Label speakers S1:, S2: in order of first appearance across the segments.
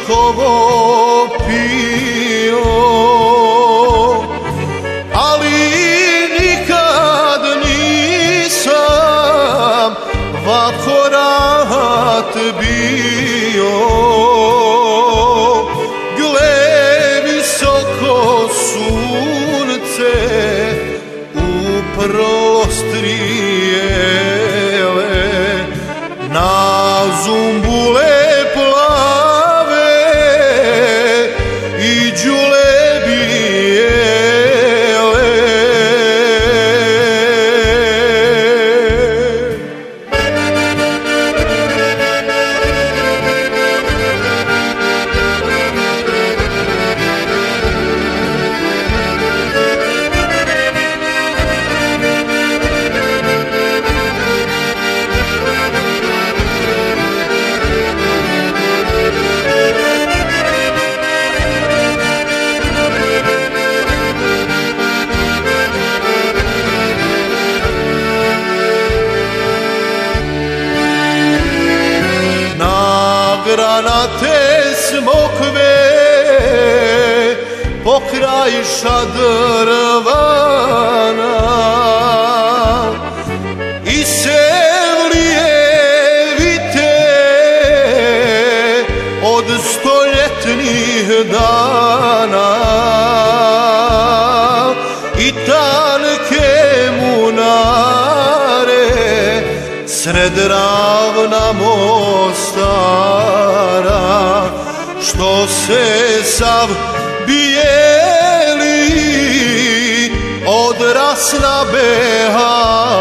S1: šikovo pio, ali nikad nisam ovako rad bio. Gle, visoko sunce uprlo strijele na zumbule plave i đule bijele. Granate smokve pokraj šadrvana i sevlijevite od stoljetnih dana i tanke munare sred ravna Mostara, što se sav bijeli od rasna behara.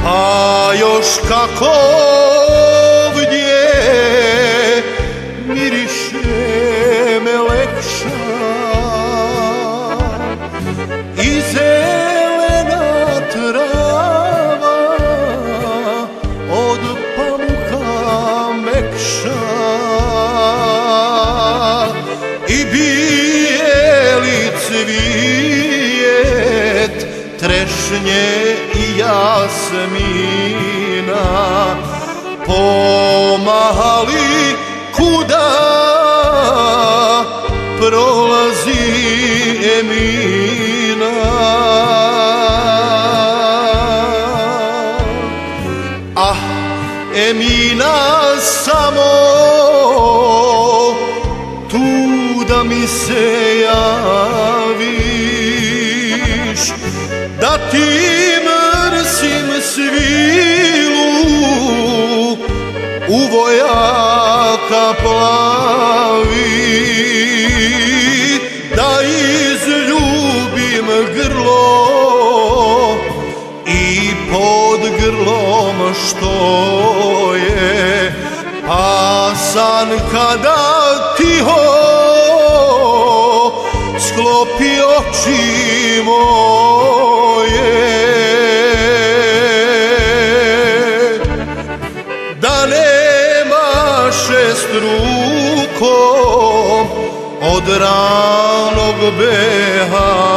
S1: A još kako ovdje miriše melekša i zelena trava od pamuka mekša i bijeli cvijet trešnje i jasmina pomahali kuda prolazi Emina. Ah, Emina, samo tu da mi se javiš, da ti mrsim svilu u vojaka plavi, da izljubim grlo i pod grlom što je pasan, kada tiho sklopi oči moje, da nema šestrukom od ranog beha.